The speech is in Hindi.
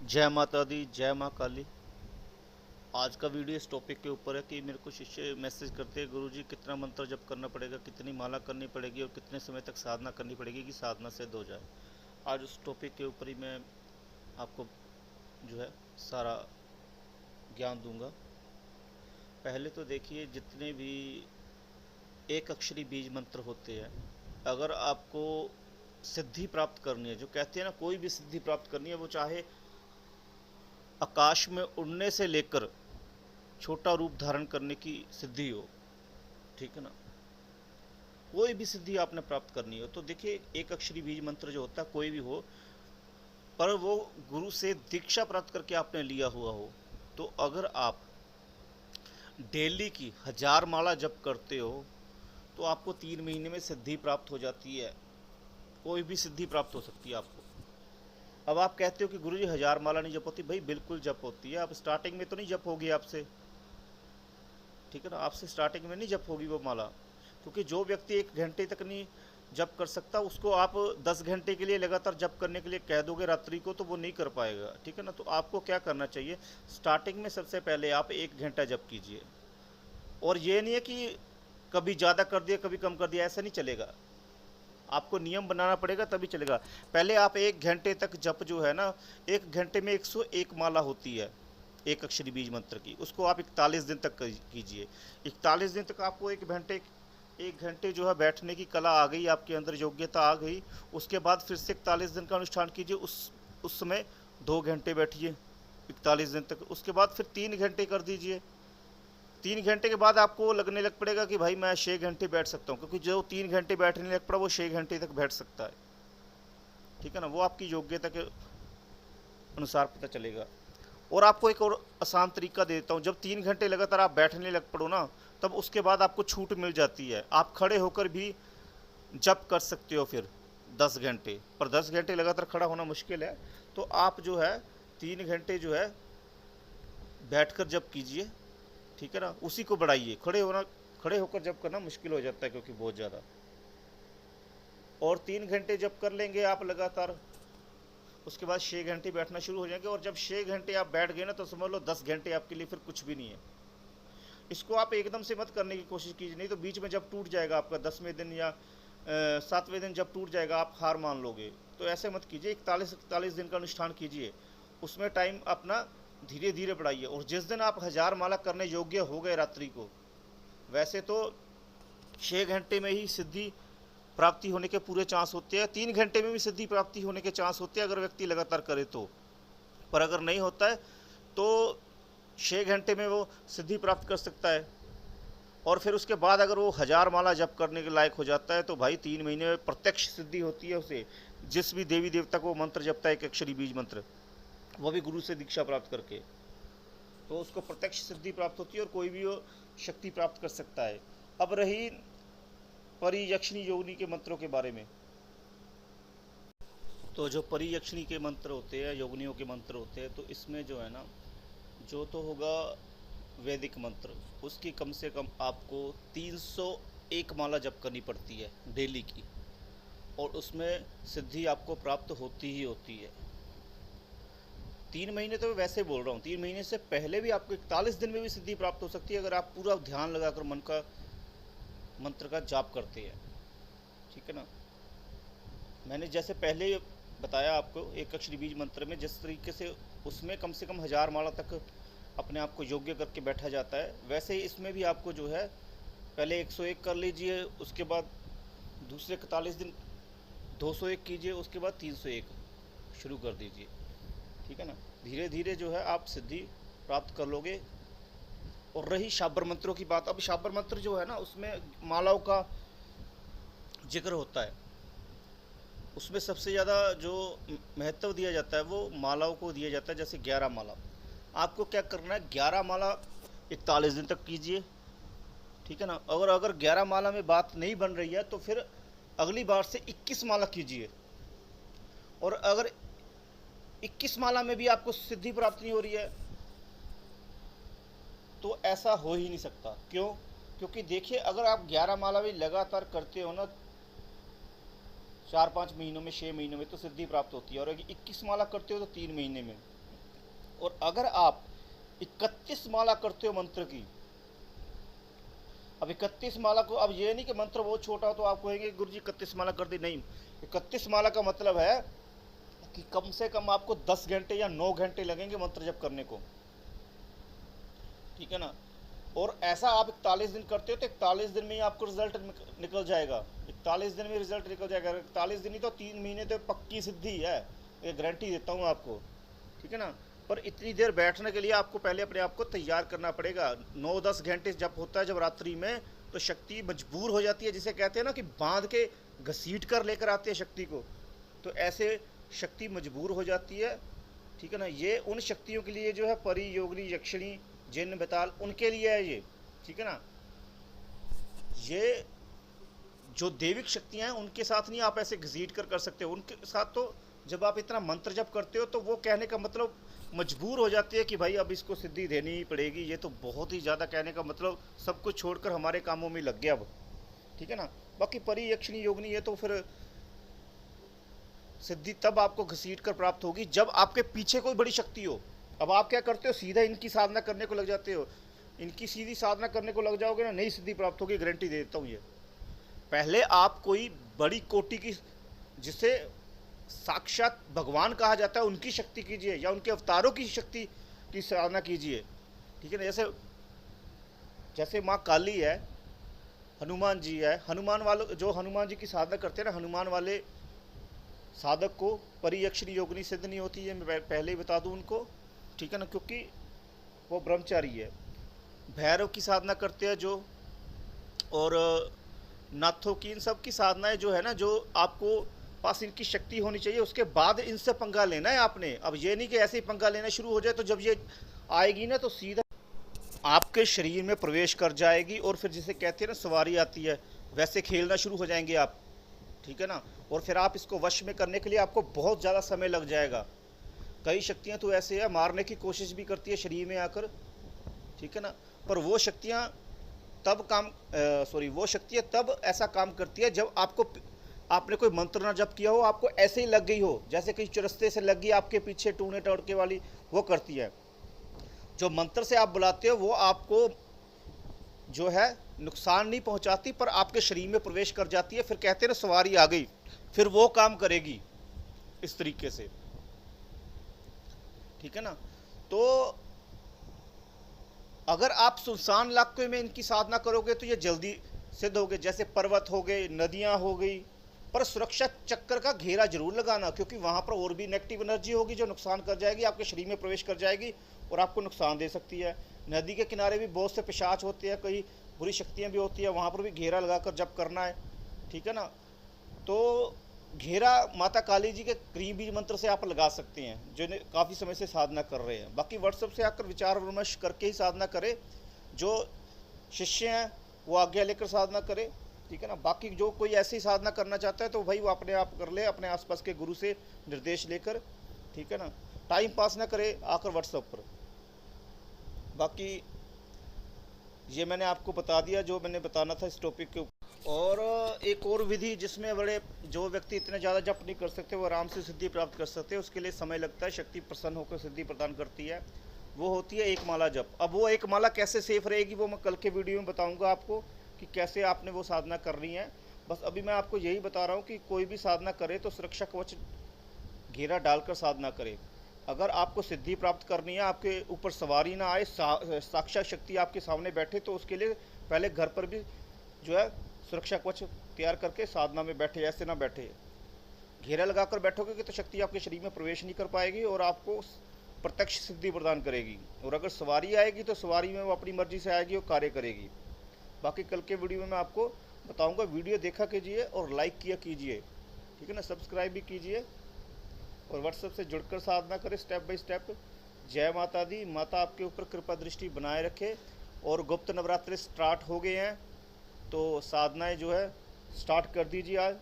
जय माता दी, जय माँ काली। आज का वीडियो इस टॉपिक के ऊपर है कि मेरे को शिष्य मैसेज करते हैं, गुरुजी कितना मंत्र जप करना पड़ेगा, कितनी माला करनी पड़ेगी और कितने समय तक साधना करनी पड़ेगी कि साधना सिद्ध हो जाए। आज उस टॉपिक के ऊपर ही मैं आपको जो है सारा ज्ञान दूंगा। पहले तो देखिए, जितने भी एक अक्षरी बीज मंत्र होते हैं, अगर आपको सिद्धि प्राप्त करनी है, जो कहते हैं ना, कोई भी सिद्धि प्राप्त करनी है, वो चाहे आकाश में उड़ने से लेकर छोटा रूप धारण करने की सिद्धि हो, ठीक है ना, कोई भी सिद्धि आपने प्राप्त करनी हो, तो देखिए एक अक्षरी बीज मंत्र जो होता है, कोई भी हो, पर वो गुरु से दीक्षा प्राप्त करके आपने लिया हुआ हो, तो अगर आप डेली की 1000 माला जप करते हो तो आपको 3 महीने में सिद्धि प्राप्त हो जाती है। कोई भी सिद्धि प्राप्त हो सकती है आपको। अब आप कहते हो कि गुरुजी 1000 माला नहीं जप होती। भाई बिल्कुल जप होती है। आप स्टार्टिंग में तो नहीं जप होगी आपसे, ठीक है ना, आपसे स्टार्टिंग में नहीं जप होगी वो माला, क्योंकि जो व्यक्ति 1 घंटे तक नहीं जप कर सकता, उसको आप 10 घंटे के लिए लगातार जप करने के लिए कह दोगे रात्रि को, तो वो नहीं कर पाएगा, ठीक है ना। तो आपको क्या करना चाहिए, स्टार्टिंग में सबसे पहले आप 1 घंटा जप कीजिए। और ये नहीं है कि कभी ज़्यादा कर दिया कभी कम कर दिया, ऐसा नहीं चलेगा। आपको नियम बनाना पड़ेगा तभी चलेगा। पहले आप 1 घंटे तक जप जो है ना, 1 घंटे में 101 माला होती है एक अक्षरी बीज मंत्र की, उसको आप 41 दिन तक कीजिए। 41 दिन तक आपको 1 घंटे जो है बैठने की कला आ गई, आपके अंदर योग्यता आ गई। उसके बाद फिर से 41 दिन का अनुष्ठान कीजिए। उस समय 2 घंटे बैठिए 41 दिन तक। उसके बाद फिर 3 घंटे कर दीजिए। 3 घंटे के बाद आपको लगने लग पड़ेगा कि भाई मैं 6 घंटे बैठ सकता हूँ, क्योंकि जो 3 घंटे बैठने लग पड़ा वो 6 घंटे तक बैठ सकता है, ठीक है ना। वो आपकी योग्यता के अनुसार पता चलेगा। और आपको एक और आसान तरीका दे देता हूँ। जब 3 घंटे लगातार आप बैठने लग पड़ो ना, तब उसके बाद आपको छूट मिल जाती है, आप खड़े होकर भी जप कर सकते हो फिर 10 घंटे। पर 10 घंटे लगातार खड़ा होना मुश्किल है, तो आप जो है 3 घंटे जो है बैठकर जप कीजिए, ठीक है ना। उसी को बढ़ाइए। खड़े होकर जब करना मुश्किल हो जाता है, क्योंकि बहुत ज़्यादा। और 3 घंटे जब कर लेंगे आप लगातार, उसके बाद 6 घंटे बैठना शुरू हो जाएंगे। और जब 6 घंटे आप बैठ गए ना, तो समझ लो 10 घंटे आपके लिए फिर कुछ भी नहीं है। इसको आप एकदम से मत करने की कोशिश कीजिए, नहीं तो बीच में जब टूट जाएगा आपका 10वें दिन या 7वें दिन जब टूट जाएगा, आप हार मान लोगे। तो ऐसे मत कीजिए। 41 दिन का अनुष्ठान कीजिए, उसमें टाइम अपना धीरे धीरे बढ़ाइए। और जिस दिन आप 1000 माला करने योग्य हो गए रात्रि को, वैसे तो 6 घंटे में ही सिद्धि प्राप्ति होने के पूरे चांस होते हैं। 3 घंटे में भी सिद्धि प्राप्ति होने के चांस होते हैं, अगर व्यक्ति लगातार करे तो। पर अगर नहीं होता है तो 6 घंटे में वो सिद्धि प्राप्त कर सकता है। और फिर उसके बाद अगर वो 1000 माला जप करने के लायक हो जाता है, तो भाई 3 महीने में प्रत्यक्ष सिद्धि होती है उसे। जिस भी देवी देवता को मंत्र जपता है एक अक्षरी बीज मंत्र, वो भी गुरु से दीक्षा प्राप्त करके, तो उसको प्रत्यक्ष सिद्धि प्राप्त होती है, और कोई भी वो शक्ति प्राप्त कर सकता है। अब रही परियक्षिणी योगिनी के मंत्रों के बारे में, तो जो परियक्षिणी के मंत्र होते हैं, योगिनियों के मंत्र होते हैं, तो इसमें जो है ना, जो तो होगा वैदिक मंत्र, उसकी कम से कम आपको 301 माला जप करनी पड़ती है डेली की, और उसमें सिद्धि आपको प्राप्त होती ही होती है। 3 महीने तो मैं वैसे बोल रहा हूँ, 3 महीने से पहले भी आपको 41 दिन में भी सिद्धि प्राप्त हो सकती है, अगर आप पूरा ध्यान लगाकर मन का मंत्र का जाप करते हैं, ठीक है ना। मैंने जैसे पहले बताया आपको एक अक्षरी बीज मंत्र में जिस तरीके से उसमें कम से कम 1000 माला तक अपने आप को योग्य करके बैठा जाता है, वैसे ही इसमें भी आपको जो है पहले 101 कर लीजिए, उसके बाद दूसरे 41 दिन 201 कीजिए, उसके बाद 301 शुरू कर दीजिए, ठीक है ना। धीरे धीरे जो है आप सिद्धि प्राप्त कर लोगे। और रही शाबर मंत्रों की बात, अब शाबर मंत्र जो है ना, उसमें मालाओं का जिक्र होता है। उसमें सबसे ज़्यादा जो महत्व दिया जाता है वो मालाओं को दिया जाता है। जैसे 11 माला, आपको क्या करना है, 11 माला 41 दिन तक कीजिए, ठीक है ना। और अगर 11 माला में बात नहीं बन रही है, तो फिर अगली बार से 21 माला कीजिए। और अगर 21 माला में भी आपको सिद्धि प्राप्त नहीं हो रही है, तो ऐसा हो ही नहीं सकता। क्यों? क्योंकि देखिए, अगर आप 11 माला भी लगातार करते हो ना, 4-5 महीनों में, 6 महीनों में, तो सिद्धि प्राप्त होती है। और अगर 21 माला करते हो तो 3 महीने में। और अगर आप 31 माला करते हो मंत्र की, अब 31 माला को, अब ये नहीं कि मंत्र बहुत छोटा हो तो आप कहेंगे गुरु जी 31 माला कर दी, नहीं। 31 माला का मतलब है कि कम से कम आपको 10 घंटे या 9 घंटे लगेंगे मंत्र जप करने को, ठीक है ना। और ऐसा आप 41 दिन करते हो तो 41 दिन में ही आपको रिजल्ट निकल जाएगा, 41 दिन में रिजल्ट निकल जाएगा। 41 दिन ही तो 3 महीने तो पक्की सिद्धि है, ये गारंटी देता हूँ आपको, ठीक है ना। पर इतनी देर बैठने के लिए आपको पहले अपने आप को तैयार करना पड़ेगा। 9-10 घंटे जब होता है जब रात्रि में, तो शक्ति मजबूर हो जाती है, जिसे कहते हैं ना कि बांध के घसीट कर लेकर आते हैं शक्ति को, तो ऐसे शक्ति मजबूर हो जाती है, ठीक है ना। ये उन शक्तियों के लिए जो है परी, योगिनी, यक्षिणी, जिन, बेताल, उनके लिए है ये, ठीक है ना। ये जो देविक शक्तियां हैं उनके साथ नहीं आप ऐसे घसीट कर सकते हो, उनके साथ तो जब आप इतना मंत्र जप करते हो तो वो कहने का मतलब मजबूर हो जाती है कि भाई अब इसको सिद्धि देनी ही पड़ेगी, ये तो बहुत ही ज़्यादा, कहने का मतलब सब कुछ छोड़कर हमारे कामों में लग गया अब, ठीक है ना। बाकी परी, यक्षिणी, योगिनी, ये तो फिर सिद्धि तब आपको घसीट कर प्राप्त होगी जब आपके पीछे कोई बड़ी शक्ति हो। अब आप क्या करते हो, सीधा इनकी साधना करने को लग जाते हो, इनकी सीधी साधना करने को लग जाओगे ना, नई सिद्धि प्राप्त होगी, गारंटी दे देता हूँ ये। पहले आप कोई बड़ी कोटि की, जिसे साक्षात भगवान कहा जाता है, उनकी शक्ति कीजिए या उनके अवतारों की शक्ति की साधना कीजिए, ठीक है ना। जैसे जैसे माँ काली है, हनुमान जी है, हनुमान वालों, जो हनुमान जी की साधना करते हैं ना, हनुमान वाले साधक को परी, यक्षिणी, योगिनी सिद्ध नहीं होती है, मैं पहले ही बता दूं उनको, ठीक है ना, क्योंकि वो ब्रह्मचारी है। भैरव की साधना करते हैं जो, और नाथों की, इन सब की साधनाएं जो है ना, जो आपको पास इनकी शक्ति होनी चाहिए, उसके बाद इनसे पंगा लेना है आपने। अब ये नहीं कि ऐसे ही पंगा लेना शुरू हो जाए, तो जब ये आएगी ना तो सीधा आपके शरीर में प्रवेश कर जाएगी, और फिर जिसे कहते हैं ना सवारी आती है, वैसे खेलना शुरू हो जाएंगे आप, ठीक है ना। और फिर आप इसको वश में करने के लिए आपको बहुत ज़्यादा समय लग जाएगा। कई शक्तियाँ तो ऐसे है मारने की कोशिश भी करती है शरीर में आकर, ठीक है ना, पर वो शक्तियाँ तब वो शक्तियाँ तब ऐसा काम करती है जब आपने कोई मंत्र ना जप किया हो, आपको ऐसे ही लग गई हो, जैसे कहीं चुरस्ते से लग गई आपके पीछे टूने टड़के वाली, वो करती है। जो मंत्र से आप बुलाते हो वो आपको जो है नुकसान नहीं पहुंचाती, पर आपके शरीर में प्रवेश कर जाती है, फिर कहते हैं ना सवारी आ गई, फिर वो काम करेगी इस तरीके से, ठीक है ना। तो अगर आप सुनसान इलाके में इनकी साधना करोगे तो ये जल्दी सिद्ध होगे, जैसे पर्वत हो गए, नदियां हो गई, पर सुरक्षा चक्कर का घेरा जरूर लगाना, क्योंकि वहां पर और भी नेगेटिव एनर्जी होगी जो नुकसान कर जाएगी, आपके शरीर में प्रवेश कर जाएगी और आपको नुकसान दे सकती है। नदी के किनारे भी बहुत से पिशाच होते हैं, कई बुरी शक्तियां भी होती है, वहां पर भी घेरा लगाकर जप करना है, ठीक है ना। तो घेरा माता काली जी के क्रीम बीज मंत्र से आप लगा सकते हैं, जो काफ़ी समय से साधना कर रहे हैं। बाकी व्हाट्सएप से आकर विचार विमर्श करके ही साधना करें, जो शिष्य हैं वो आज्ञा लेकर साधना करें, ठीक है ना। बाकी जो कोई ऐसी साधना करना चाहता है तो भाई वो अपने आप कर ले, अपने आसपास के गुरु से निर्देश लेकर, ठीक है ना। टाइम पास ना करे आकर व्हाट्सएप पर। बाकी ये मैंने आपको बता दिया जो मैंने बताना था इस टॉपिक के ऊपर। और एक और विधि जिसमें बड़े जो व्यक्ति इतने ज़्यादा जप नहीं कर सकते वो आराम से सिद्धि प्राप्त कर सकते हैं, उसके लिए समय लगता है, शक्ति प्रसन्न होकर सिद्धि प्रदान करती है, वो होती है एक माला जप। अब वो एक माला कैसे सेफ रहेगी वो मैं कल के वीडियो में बताऊंगा आपको कि कैसे आपने वो साधना करनी है। बस अभी मैं आपको यही बता रहा हूँ कि कोई भी साधना करे तो सुरक्षा कवच घेरा डालकर साधना करे। अगर आपको सिद्धि प्राप्त करनी है, आपके ऊपर सवारी ना आए, साक्षात शक्ति आपके सामने बैठे, तो उसके लिए पहले घर पर भी जो है सुरक्षा कवच तैयार करके साधना में बैठे, ऐसे ना बैठे। घेरा लगाकर बैठोगे कि तो शक्ति आपके शरीर में प्रवेश नहीं कर पाएगी और आपको प्रत्यक्ष सिद्धि प्रदान करेगी। और अगर सवारी आएगी तो सवारी में वो अपनी मर्जी से आएगी और कार्य करेगी। बाकी कल के वीडियो में मैं आपको बताऊंगा, वीडियो देखा कीजिए और लाइक किया कीजिए, ठीक है ना, सब्सक्राइब भी कीजिए और व्हाट्सएप से जुड़कर साधना करें स्टेप बाय स्टेप। जय माता दी, माता आपके ऊपर कृपा दृष्टि बनाए रखे। और गुप्त नवरात्रि स्टार्ट हो गए हैं, तो साधनाएं जो है स्टार्ट कर दीजिए आज।